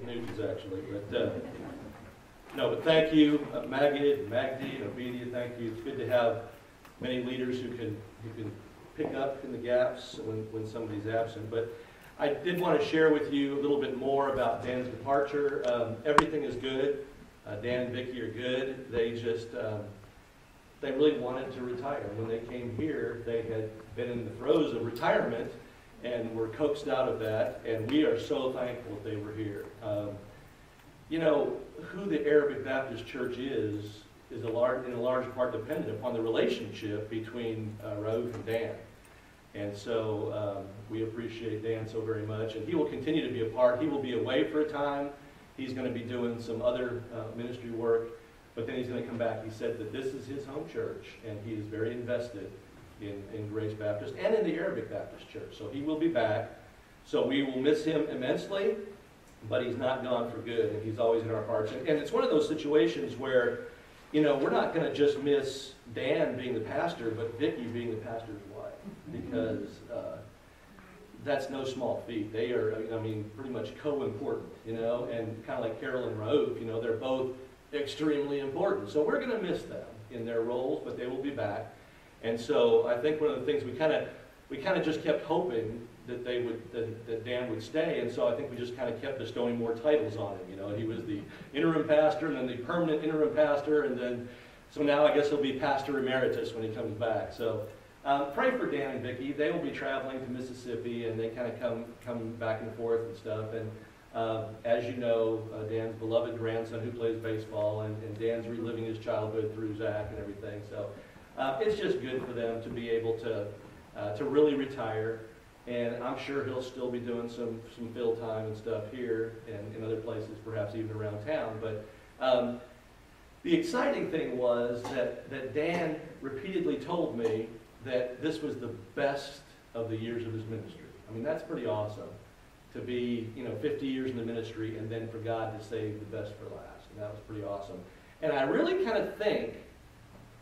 news, actually. But no, but thank you, Maggie and Magdi and Obedia, thank you. It's good to have many leaders who can pick up in the gaps when somebody's absent. But I did want to share with you a little bit more about Dan's departure. Everything is good. Dan and Vicki are good. They just, they really wanted to retire. When they came here, they had been in the throes of retirement and were coaxed out of that, and we are so thankful that they were here. You know, who the Arabic Baptist Church is in a large part dependent upon the relationship between Raouf and Dan. And so we appreciate Dan so very much, and he will continue to be a part. He will be away for a time. He's going to be doing some other ministry work, but then he's going to come back. He said that this is his home church, and he is very invested in Grace Baptist and in the Arabic Baptist Church. So he will be back. So we will miss him immensely, but he's not gone for good, and he's always in our hearts. And it's one of those situations where, you know, we're not going to just miss Dan being the pastor, but Vicki being the pastor's wife, because that's no small feat. They are, I mean, pretty much co-important, you know, and kind of like Carol and Raouf, you know, they're both extremely important. So we're going to miss them in their roles, but they will be back. And so I think one of the things we kind of just kept hoping that they would, that Dan would stay, and so I think we just kind of kept bestowing more titles on him, you know. And he was the interim pastor, and then the permanent interim pastor, and then, so now I guess he'll be pastor emeritus when he comes back. So pray for Dan and Vicki. They will be traveling to Mississippi, and they kind of come back and forth and stuff. And as you know, Dan's beloved grandson who plays baseball, and Dan's reliving his childhood through Zach and everything. So it's just good for them to be able to really retire. And I'm sure he'll still be doing some field time and stuff here and in other places, perhaps even around town. But the exciting thing was that Dan repeatedly told me that this was the best of the years of his ministry. I mean, that's pretty awesome, to be, you know, 50 years in the ministry and then for God to save the best for last. And that was pretty awesome. And I really kind of think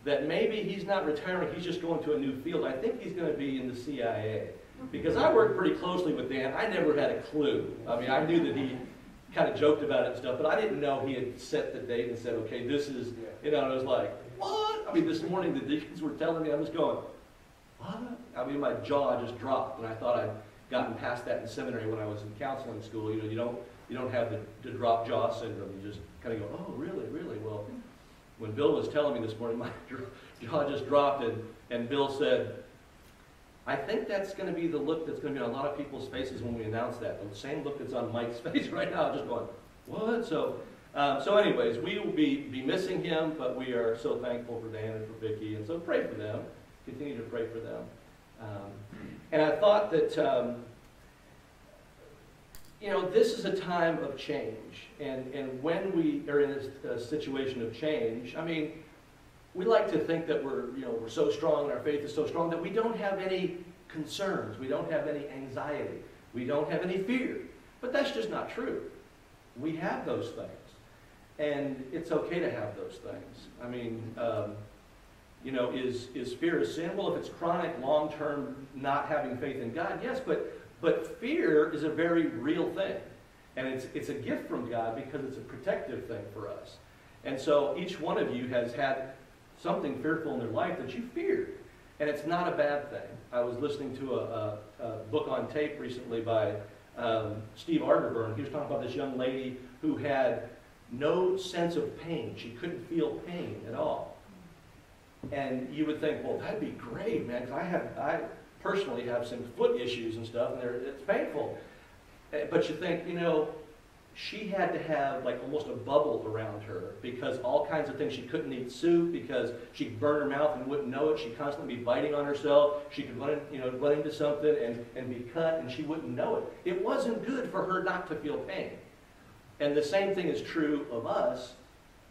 that maybe he's not retiring, he's just going to a new field. I think he's going to be in the CIA. Because I worked pretty closely with Dan, I never had a clue. I mean, I knew that he kind of joked about it and stuff, but I didn't know he had set the date and said, okay, this is, you know, and I was like, what? I mean, this morning the deacons were telling me, I was going, what? I mean, my jaw just dropped, and I thought I'd gotten past that in seminary when I was in counseling school. You know, you don't have the drop jaw syndrome. You just kind of go, oh, really, really? Well, when Bill was telling me this morning, my jaw just dropped, and Bill said, I think that's going to be the look that's going to be on a lot of people's faces when we announce that. The same look that's on Mike's face right now, just going, what? So anyways, we will be missing him, but we are so thankful for Dan and for Vicki, and so pray for them. Continue to pray for them. And I thought that, you know, this is a time of change. And when we are in a situation of change, I mean, we like to think that we're so strong and our faith is so strong that we don't have any concerns. We don't have any anxiety. We don't have any fear. But that's just not true. We have those things. And it's okay to have those things. I mean, you know, is fear a sin? Well, if it's chronic, long-term, not having faith in God, yes, but fear is a very real thing. And it's a gift from God because it's a protective thing for us. And so each one of you has had something fearful in their life that you feared. And it's not a bad thing. I was listening to a book on tape recently by Steve Arterburn. He was talking about this young lady who had no sense of pain. She couldn't feel pain at all. And you would think, well, that'd be great, man, because I personally have some foot issues and stuff, and it's painful. But you think, you know, she had to have like almost a bubble around her because all kinds of things. She couldn't eat soup because she'd burn her mouth and wouldn't know it. She'd constantly be biting on herself. She could run into something and be cut, and she wouldn't know it. It wasn't good for her not to feel pain. And the same thing is true of us.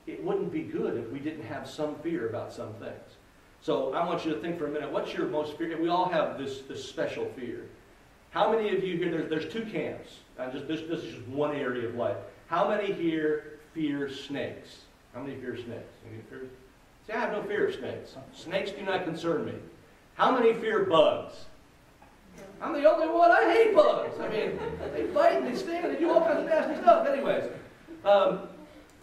It wouldn't be good if we didn't have some fear about some things. So I want you to think for a minute, what's your most fear? We all have this special fear. How many of you here, there's two camps. This is just one area of life. How many here fear snakes? How many fear snakes? See, I have no fear of snakes. Snakes do not concern me. How many fear bugs? I'm the only one. I hate bugs. I mean, they bite and they sting and they do all kinds of nasty stuff. Anyways,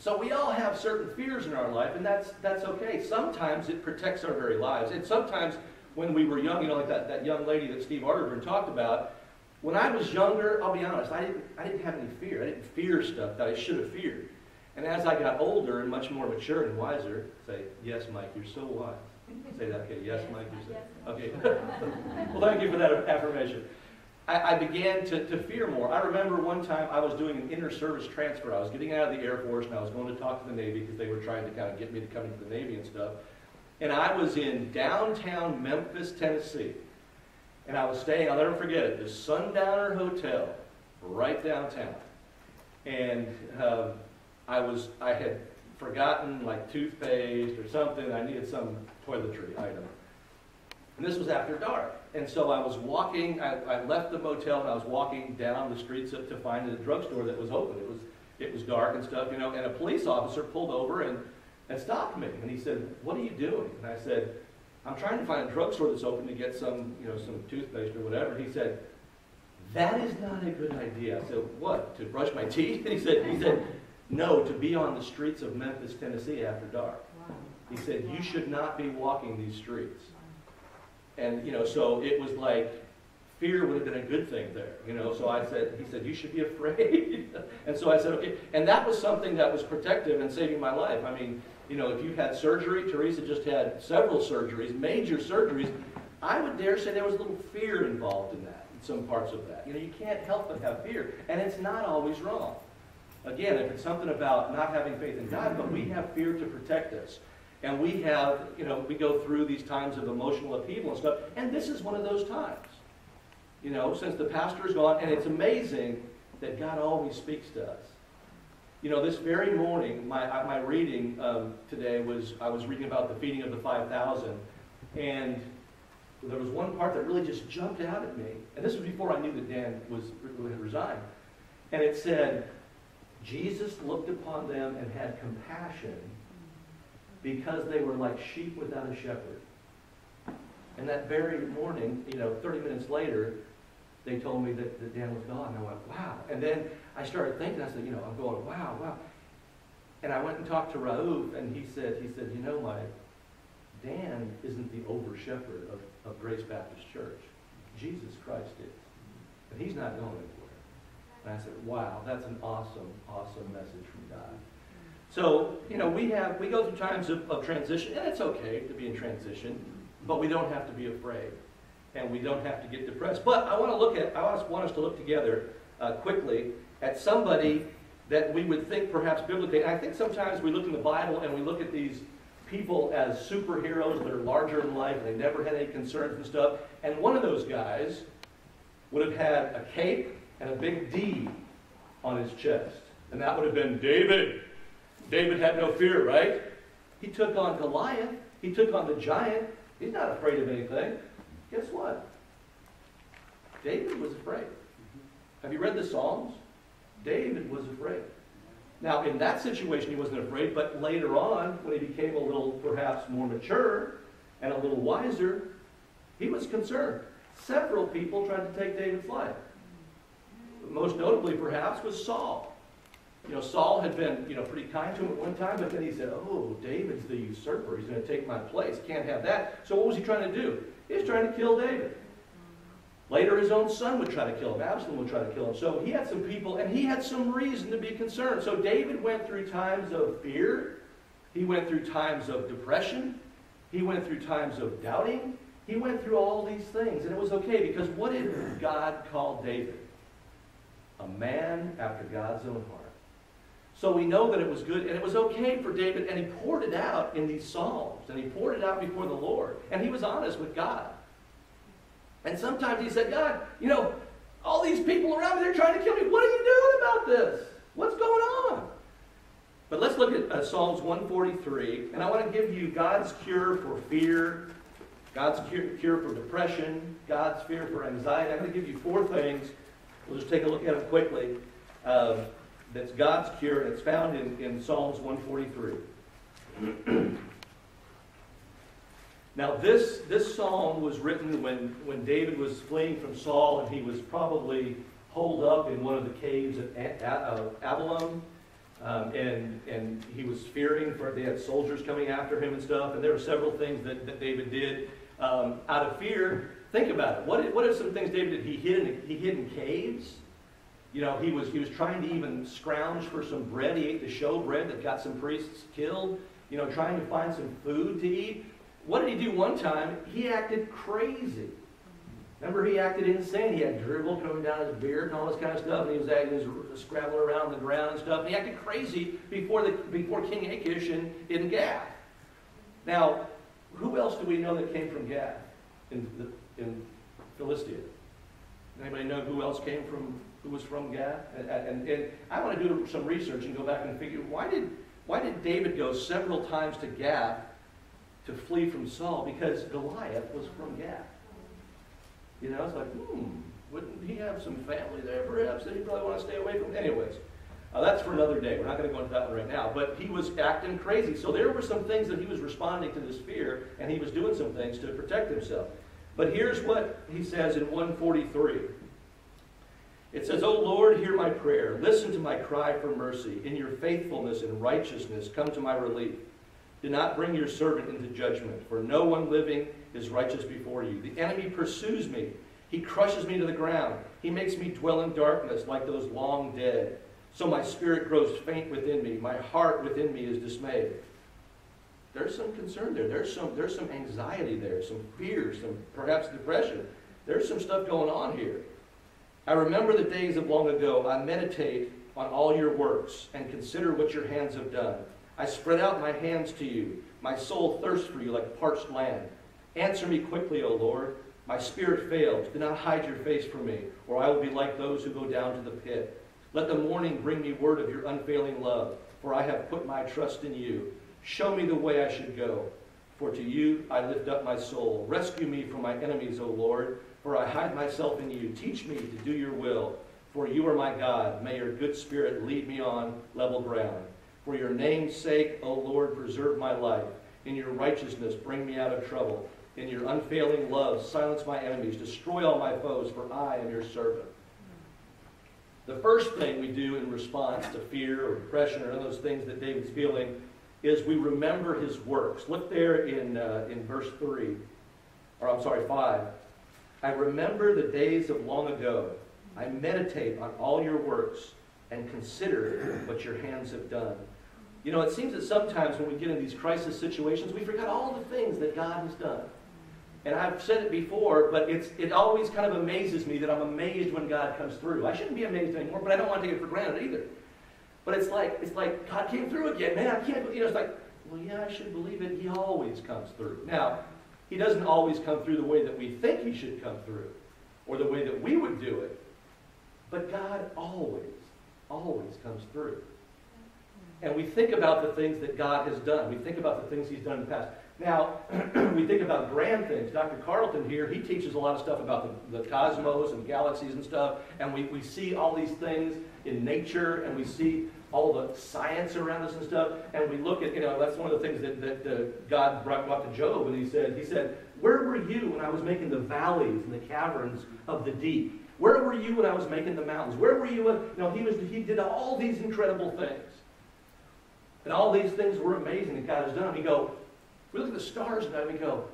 So we all have certain fears in our life, and that's okay. Sometimes it protects our very lives. And sometimes when we were young, like that young lady that Steve Arterburn talked about, when I was younger, I'll be honest, I didn't have any fear. I didn't fear stuff that I should have feared. And as I got older and much more mature and wiser, say, yes, Mike, you're so wise. Say that, okay, yes, Mike, you're so, okay. Well, thank you for that affirmation. I began to fear more. I remember one time I was doing an inter-service transfer. I was getting out of the Air Force and I was going to talk to the Navy because they were trying to kind of get me to come into the Navy and stuff. And I was in downtown Memphis, Tennessee. And I was staying, I'll never forget it, the Sundowner Hotel, right downtown. And I had forgotten like toothpaste or something. I needed some toiletry item. And this was after dark. And so I was walking, I left the motel and I was walking down the streets to find a drugstore that was open. It was dark and stuff, and a police officer pulled over and stopped me. And he said, "What are you doing?" And I said, "I'm trying to find a drugstore that's open to get some toothpaste or whatever." He said, "That is not a good idea." I said, "What, to brush my teeth?" And he said, "No, to be on the streets of Memphis, Tennessee after dark." Wow. He said, "You should not be walking these streets." And, so it was like, fear would have been a good thing there, So he said, "You should be afraid." And so I said, okay. And that was something that was protective and saving my life. I mean, if you've had surgery, Teresa just had several surgeries, major surgeries, I would dare say there was a little fear involved in that, in some parts of that. You can't help but have fear. And it's not always wrong. Again, if it's something about not having faith in God, but we have fear to protect us. And we have, we go through these times of emotional upheaval and stuff, and this is one of those times. Since the pastor is gone, and it's amazing that God always speaks to us. This very morning, my reading today I was reading about the feeding of the 5,000, and there was one part that really just jumped out at me, and this was before I knew that Dan had resigned, and it said, "Jesus looked upon them and had compassion because they were like sheep without a shepherd." And that very morning, 30 minutes later, they told me that Dan was gone. And I went, wow. And then I started thinking, I said, I'm going, wow. And I went and talked to Raouf, and he said, Mike, Dan isn't the over-shepherd of Grace Baptist Church. Jesus Christ is. And he's not going anywhere. And I said, wow, that's an awesome, awesome message from God. So, we go through times of transition, and it's okay to be in transition, but we don't have to be afraid, and we don't have to get depressed. But I want us to look together quickly at somebody that we would think perhaps biblically. And I think sometimes we look in the Bible and we look at these people as superheroes that are larger than life, and they never had any concerns and stuff. And one of those guys would have had a cape and a big D on his chest, and that would have been David. David had no fear, right? He took on Goliath. He took on the giant. He's not afraid of anything. Guess what? David was afraid. Have you read the Psalms? David was afraid. Now, in that situation, he wasn't afraid, but later on, when he became a little, perhaps, more mature and a little wiser, he was concerned. Several people tried to take David's life. Most notably, perhaps, was Saul. Saul had been, pretty kind to him at one time, but then he said, "Oh, David's the usurper. He's going to take my place. Can't have that." So what was he trying to do? He was trying to kill David. Later, his own son would try to kill him. Absalom would try to kill him. So he had some people, and he had some reason to be concerned. So David went through times of fear. He went through times of depression. He went through times of doubting. He went through all these things, and it was okay, because what did God call David? A man after God's own heart. So we know that it was good, and it was okay for David, and he poured it out in these Psalms, and he poured it out before the Lord, and he was honest with God. And sometimes he said, "God, all these people around me, they're trying to kill me. What are you doing about this? What's going on?" But let's look at Psalms 143, and I want to give you God's cure for fear, God's cure for depression, God's cure for anxiety. I'm going to give you 4 things. We'll just take a look at them quickly. That's God's cure, and it's found in Psalms 143. Now, this psalm was written when David was fleeing from Saul, and he was probably holed up in one of the caves at Adullam. And he was fearing for, they had soldiers coming after him and stuff, and there were several things that David did out of fear. Think about it. What are some things David did? He hid in caves. You know, he was trying to even scrounge for some bread. He ate the show bread that got some priests killed. You know, trying to find some food to eat. What did he do one time? He acted crazy. Remember, he acted insane. He had dribble coming down his beard and all this kind of stuff, and he was scrabbling around the ground and stuff. And he acted crazy before King Achish in Gath. Now, who else do we know that came from Gath in Philistia? Anybody know who else who was from Gath? And I want to do some research and go back and figure, why did David go several times to Gath to flee from Saul? Because Goliath was from Gath. You know, it's like, wouldn't he have some family there perhaps that he probably want to stay away from? Anyways, that's for another day. We're not going to go into that one right now. But he was acting crazy. So there were some things that he was responding to this fear, and he was doing some things to protect himself. But here's what he says in 143. It says, O Lord, hear my prayer. Listen to my cry for mercy. In your faithfulness and righteousness, come to my relief. Do not bring your servant into judgment, for no one living is righteous before you. The enemy pursues me. He crushes me to the ground. He makes me dwell in darkness like those long dead. So my spirit grows faint within me. My heart within me is dismayed. There's some concern there. There's some anxiety there, some fear, some perhaps depression. There's some stuff going on here. I remember the days of long ago. I meditate on all your works and consider what your hands have done. I spread out my hands to you. My soul thirsts for you like parched land. Answer me quickly, O Lord. My spirit fails. Do not hide your face from me, or I will be like those who go down to the pit. Let the morning bring me word of your unfailing love, for I have put my trust in you. Show me the way I should go, for to you I lift up my soul. Rescue me from my enemies, O Lord, for I hide myself in you. Teach me to do your will, for you are my God. May your good spirit lead me on level ground. For your name's sake, O Lord, preserve my life. In your righteousness, bring me out of trouble. In your unfailing love, silence my enemies. Destroy all my foes, for I am your servant. The first thing we do in response to fear or depression or those things that David's feeling is we remember his works. Look there in verse 5. I remember the days of long ago. I meditate on all your works and consider what your hands have done. You know, it seems that sometimes when we get in these crisis situations, we forget all the things that God has done. And I've said it before, but it always kind of amazes me that I'm amazed when God comes through. I shouldn't be amazed anymore, but I don't want to take it for granted either. But it's like God came through again. Man, I can't, it's like, well, yeah, I should believe it. He always comes through. Now, he doesn't always come through the way that we think he should come through, or the way that we would do it. But God always comes through. And we think about the things that God has done. We think about the things he's done in the past. Now, we think about grand things. Dr. Carlton here, he teaches a lot of stuff about the cosmos and galaxies and stuff. And we see all these things in nature, and we see all the science around us and stuff. And we look at, that's one of the things that God brought to Job. And he said, where were you when I was making the valleys and the caverns of the deep? Where were you when I was making the mountains? Where were you when, he did all these incredible things. And all these things were amazing that God has done. We look at the stars and we go,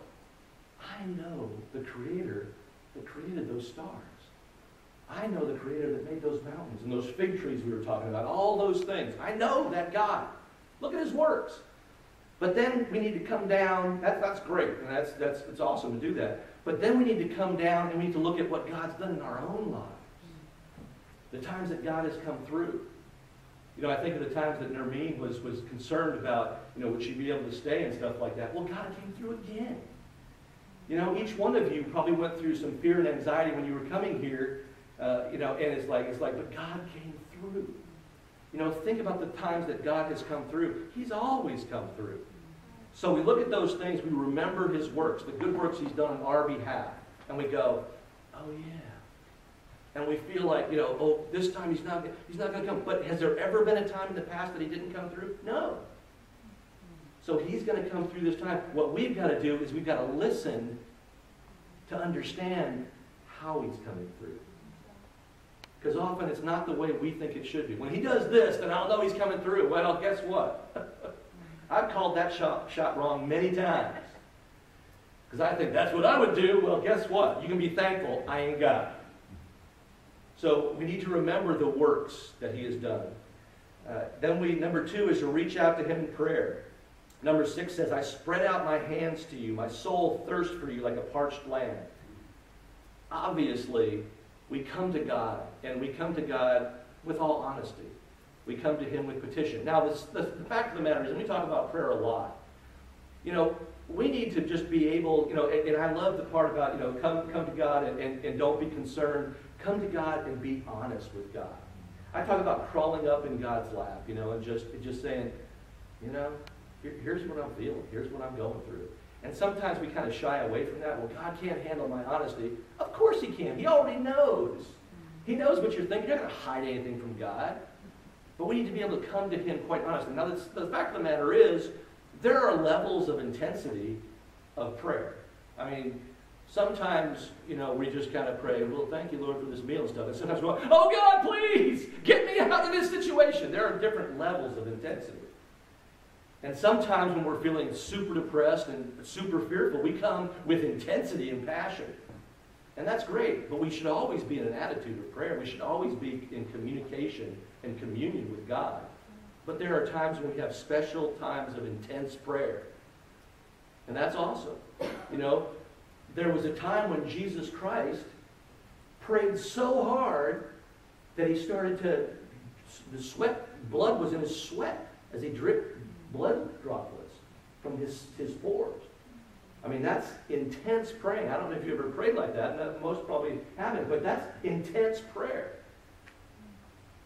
I know the Creator that created those stars. I know the Creator that made those mountains and those fig trees we were talking about, all those things. I know that God. Look at his works. But then we need to come down. That's great, and it's awesome to do that. But then we need to come down and we need to look at what God's done in our own lives. The times that God has come through. I think of the times that Nermeen was concerned about, would she be able to stay and stuff like that. Well, God came through again. Each one of you probably went through some fear and anxiety when you were coming here, and it's like, but God came through. Think about the times that God has come through. He's always come through. So we look at those things, we remember his works, the good works he's done on our behalf, and we go, oh yeah. And we feel like, this time he's not going to come. But has there ever been a time in the past that he didn't come through? No. So he's going to come through this time. What we've got to do is we've got to listen to understand how he's coming through. Because often it's not the way we think it should be. When he does this, then I'll know he's coming through. Well, guess what? I've called that shot wrong many times. Because I think that's what I would do. Well, guess what? You can be thankful I ain't God. So we need to remember the works that he has done. Number 2 is to reach out to him in prayer. Number 6 says, I spread out my hands to you. My soul thirsts for you like a parched land. Obviously, we come to God, and we come to God with all honesty. We come to him with petition. Now, the fact of the matter is, and we talk about prayer a lot, we need to just be able, and I love the part about, come to God and don't be concerned. Come to God and be honest with God. I talk about crawling up in God's lap, and just saying, here's what I'm feeling. Here's what I'm going through. And sometimes we kind of shy away from that. Well, God can't handle my honesty. Of course he can. He already knows. He knows what you're thinking. You're not going to hide anything from God. But we need to be able to come to him quite honestly. Now, the fact of the matter is, there are levels of intensity of prayer. I mean, sometimes, we just kind of pray, well, thank you, Lord, for this meal and stuff. And sometimes we're going, oh, God, please, get me out of this situation. There are different levels of intensity. And sometimes when we're feeling super depressed and super fearful, we come with intensity and passion. And that's great, but we should always be in an attitude of prayer. We should always be in communication and communion with God. But there are times when we have special times of intense prayer. And that's awesome. There was a time when Jesus Christ prayed so hard that he started blood was in his sweat as he dripped blood droplets from his pores. I mean, that's intense praying. I don't know if you ever prayed like that, and most probably haven't, but that's intense prayer.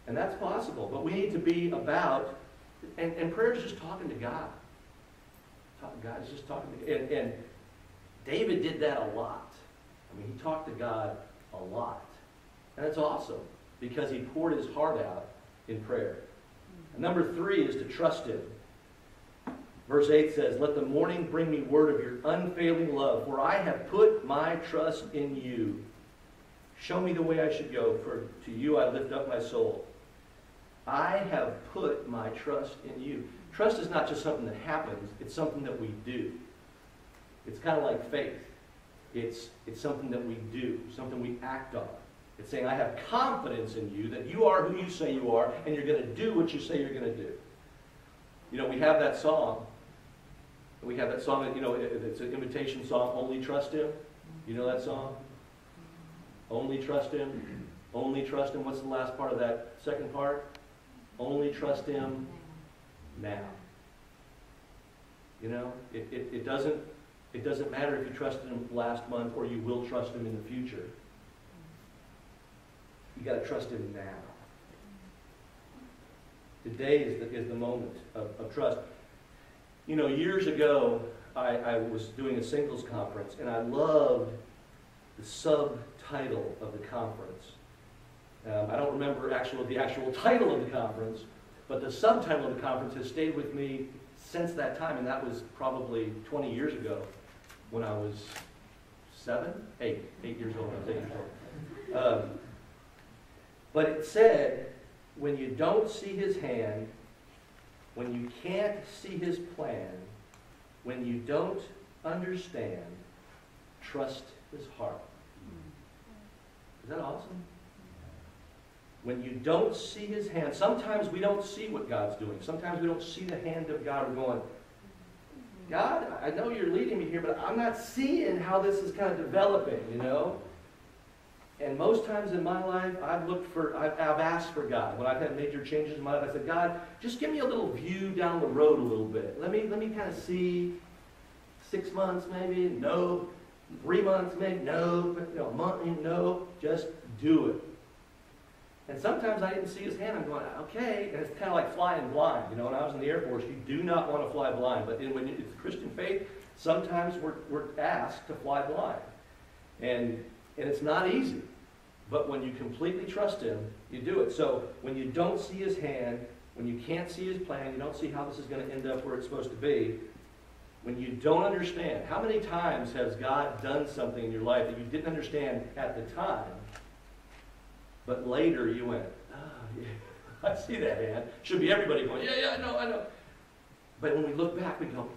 And that's possible. But we need to be about, and prayer is just talking to God. God is just talking to God. And David did that a lot. I mean, he talked to God a lot. And it's awesome because he poured his heart out in prayer. And number 3 is to trust him. Verse 8 says, let the morning bring me word of your unfailing love, for I have put my trust in you. Show me the way I should go, for to you I lift up my soul. I have put my trust in you. Trust is not just something that happens, it's something that we do. It's kind of like faith. It's something that we do, something we act on. It's saying, I have confidence in you that you are who you say you are, and you're going to do what you say you're going to do. We have that song. It's an invitation song, Only Trust Him. You know that song? Only trust Him. Only trust Him. What's the last part of that second part? Only trust Him now. It doesn't matter if you trusted Him last month or you will trust Him in the future. You got to trust Him now. Today is the moment of trust. Years ago, I was doing a singles conference, and I loved the subtitle of the conference. I don't remember the actual title of the conference, but the subtitle of the conference has stayed with me since that time, and that was probably 20 years ago when I was 8 years old. I was 8 years old. But it said, when you don't see his hand, when you can't see his plan, when you don't understand, trust his heart. Is that awesome? When you don't see his hand, sometimes we don't see what God's doing. Sometimes we don't see the hand of God. We're going, God, I know you're leading me here, but I'm not seeing how this is kind of developing, And most times in my life, I've asked for God. When I've had major changes in my life, I said, God, just give me a little view down the road a little bit. Let me kind of see 6 months maybe, no. 3 months maybe, no. A month, no. Just do it. And sometimes I didn't see his hand. I'm going, okay. And it's kind of like flying blind. When I was in the Air Force, you do not want to fly blind. But when it's Christian faith, sometimes we're asked to fly blind. And it's not easy. But when you completely trust him, you do it. So when you don't see his hand, when you can't see his plan, you don't see how this is going to end up where it's supposed to be, when you don't understand, how many times has God done something in your life that you didn't understand at the time, But later you went, oh, yeah, I see that, Ann. Should be everybody going, yeah, I know. But when we look back, we go,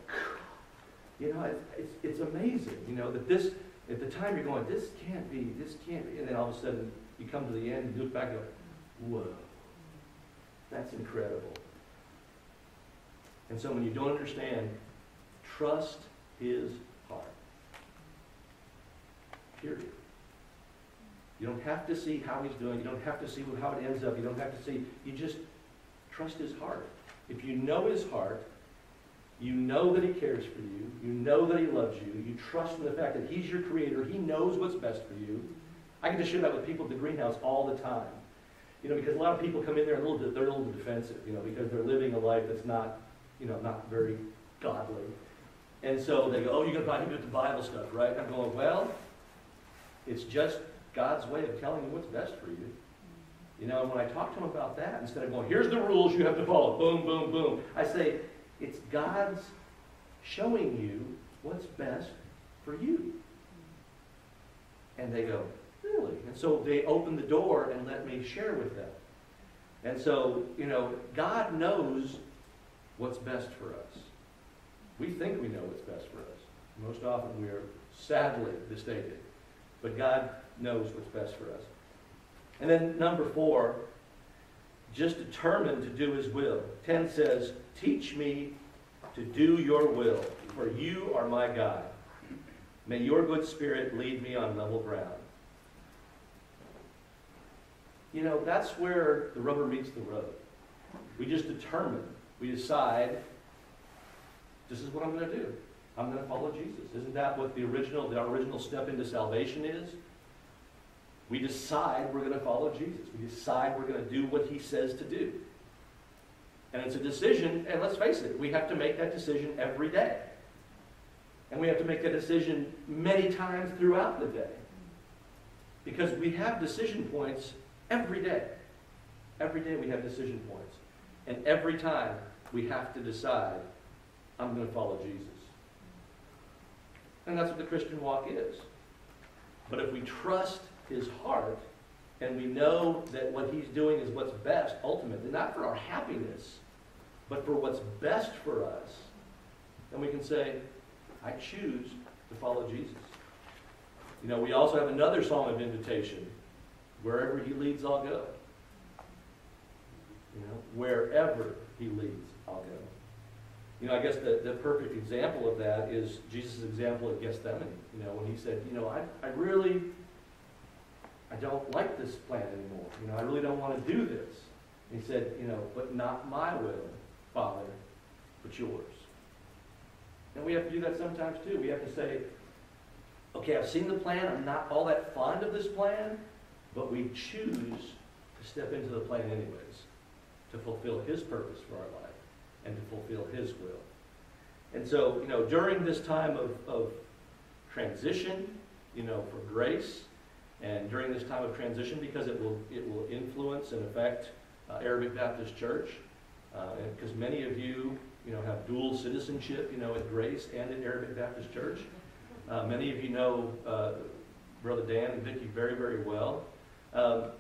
you know, it's amazing, you know, that this, at the time you're going, this can't be. And then all of a sudden you come to the end, you look back and go, whoa, that's incredible. And so when you don't understand, trust his heart. Period. You don't have to see how he's doing. You don't have to see how it ends up. You don't have to see. You just trust his heart. If you know his heart, you know that he cares for you. You know that he loves you. You trust in the fact that he's your creator. He knows what's best for you. I get to share that with people at the greenhouse all the time. You know, because a lot of people come in there and they're a little defensive, you know, because they're living a life that's not, you know, not very godly. And so they go, oh, you're going to probably do the Bible stuff, right? And I'm going, well, it's just God's way of telling you what's best for you. You know, and when I talk to them about that, instead of going, here's the rules you have to follow, boom, boom, boom, I say, it's God's showing you what's best for you. And they go, really? And so they open the door and let me share with them. And so, you know, God knows what's best for us. We think we know what's best for us. Most often we are sadly mistaken. But God knows what's best for us. And then number 4, just determined to do his will. 10 says, teach me to do your will, for you are my God. May your good spirit lead me on level ground. You know, that's where the rubber meets the road. We just determine. We decide, this is what I'm going to do. I'm going to follow Jesus. Isn't that what the original step into salvation is? We decide we're going to follow Jesus. We decide we're going to do what he says to do. And it's a decision, and let's face it, we have to make that decision every day. And we have to make that decision many times throughout the day. Because we have decision points every day. Every day we have decision points. And every time we have to decide, I'm going to follow Jesus. And that's what the Christian walk is. But if we trust his heart, and we know that what he's doing is what's best, ultimately, not for our happiness, but for what's best for us, then we can say, I choose to follow Jesus. You know, we also have another song of invitation. Wherever he leads, I'll go. You know, wherever he leads, I'll go. You know, I guess the perfect example of that is Jesus' example at Gethsemane. You know, when he said, you know, I don't like this plan anymore. You know, I really don't want to do this. And he said, you know, but not my will, Father, but yours. And we have to do that sometimes too. We have to say, okay, I've seen the plan. I'm not all that fond of this plan, but we choose to step into the plan anyways, to fulfill his purpose for our life and to fulfill his will. And so, you know, during this time of transition, you know, for grace, and during this time of transition, because it will influence and affect Arabic Baptist Church, because many of you, you know, have dual citizenship, you know, at Grace and at Arabic Baptist Church. Many of you know Brother Dan and Vicki very, very well.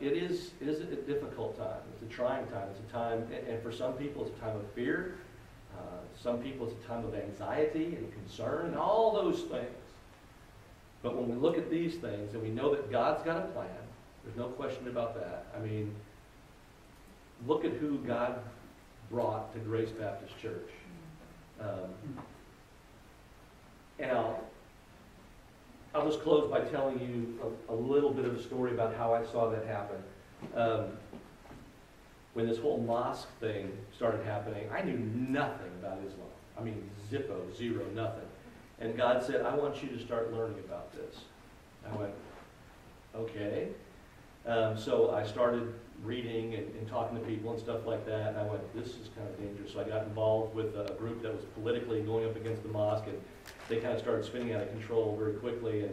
It is a difficult time. It's a trying time. It's a time, and for some people, it's a time of fear. Some people, it's a time of anxiety and concern and all those things. But when we look at these things and we know that God's got a plan, there's no question about that. I mean, look at who God brought to Grace Baptist Church. And I'll just close by telling you a little bit of a story about how I saw that happen. When this whole mosque thing started happening, I knew nothing about Islam. I mean, zippo, zero, nothing. And God said, I want you to start learning about this. I went, okay. So I started reading and talking to people and stuff like that. And I went, this is kind of dangerous. So I got involved with a group that was politically going up against the mosque. And they kind of started spinning out of control very quickly.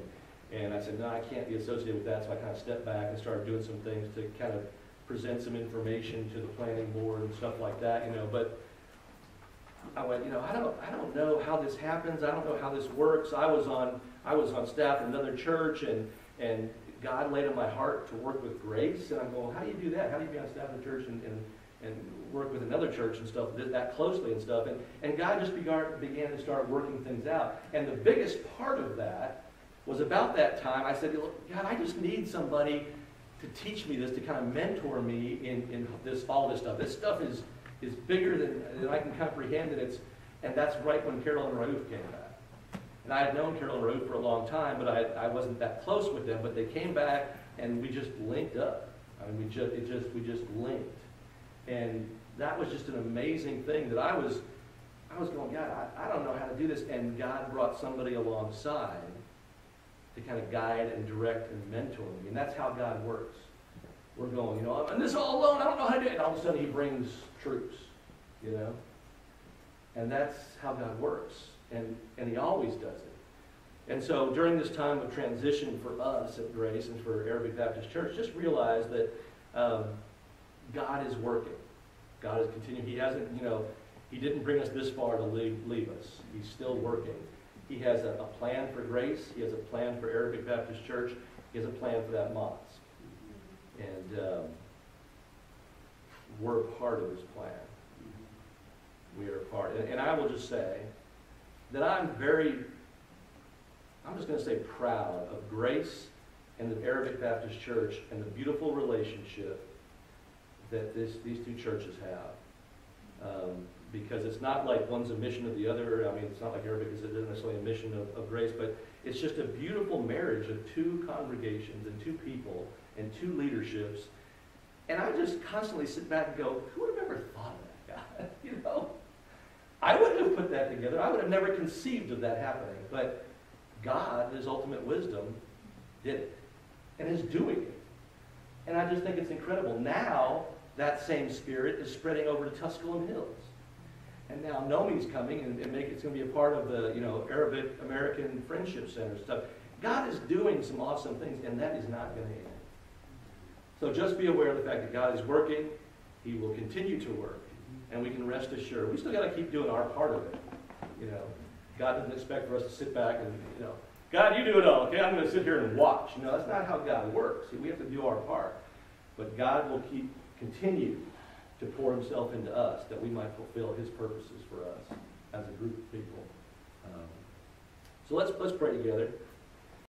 And I said, no, I can't be associated with that. So I kind of stepped back and started doing some things to kind of present some information to the planning board and stuff like that, you know. But I went, you know, I don't know how this happens. I don't know how this works. I was on staff at another church, and God laid on my heart to work with Grace, and I'm going, how do you do that? How do you be on staff of the church and work with another church and stuff that closely and stuff? And God just began to start working things out. And the biggest part of that was about that time, I said, look, God, I just need somebody to teach me this, to kind of mentor me in all this stuff. This stuff is bigger than I can comprehend, and that's right when Carol and Raouf came back. And I had known Carol and Raouf for a long time, but I wasn't that close with them. But they came back, and we just linked up. I mean, we just linked, and that was just an amazing thing that I was going, God, I don't know how to do this, and God brought somebody alongside to kind of guide and direct and mentor me, and that's how God works. We're going, I'm in this all alone. I don't know how to do it, and all of a sudden He brings troops, and that's how God works. And He always does it. And so during this time of transition for us at Grace and for Arabic Baptist Church, just realize that God is working. God is continuing. He hasn't, He didn't bring us this far to leave us. He's still working. He has a plan for Grace. He has a plan for Arabic Baptist Church. He has a plan for that mosque. And we're a part of His plan. We are a part. And I will just say that I'm just going to say proud of Grace and the Arabic Baptist Church and the beautiful relationship that these two churches have. Because it's not like one's a mission of the other. I mean, it's not like Arabic is necessarily a mission of Grace, but it's just a beautiful marriage of two congregations and two people and two leaderships. And I just constantly sit back and go, who would have ever thought of that, God? I wouldn't have put that together. I would have never conceived of that happening. But God, in His ultimate wisdom, did it and is doing it. And I just think it's incredible. Now, that same spirit is spreading over to Tusculum Hills. And now Nomi's coming and it's going to be a part of the Arabic-American Friendship Center stuff. God is doing some awesome things, and that is not going to end. So just be aware of the fact that God is working. He will continue to work. And we can rest assured. We still got to keep doing our part of it. God doesn't expect for us to sit back and, God, you do it all, okay? I'm going to sit here and watch. That's not how God works. See, we have to do our part. But God will continue to pour Himself into us that we might fulfill His purposes for us as a group of people. So let's pray together.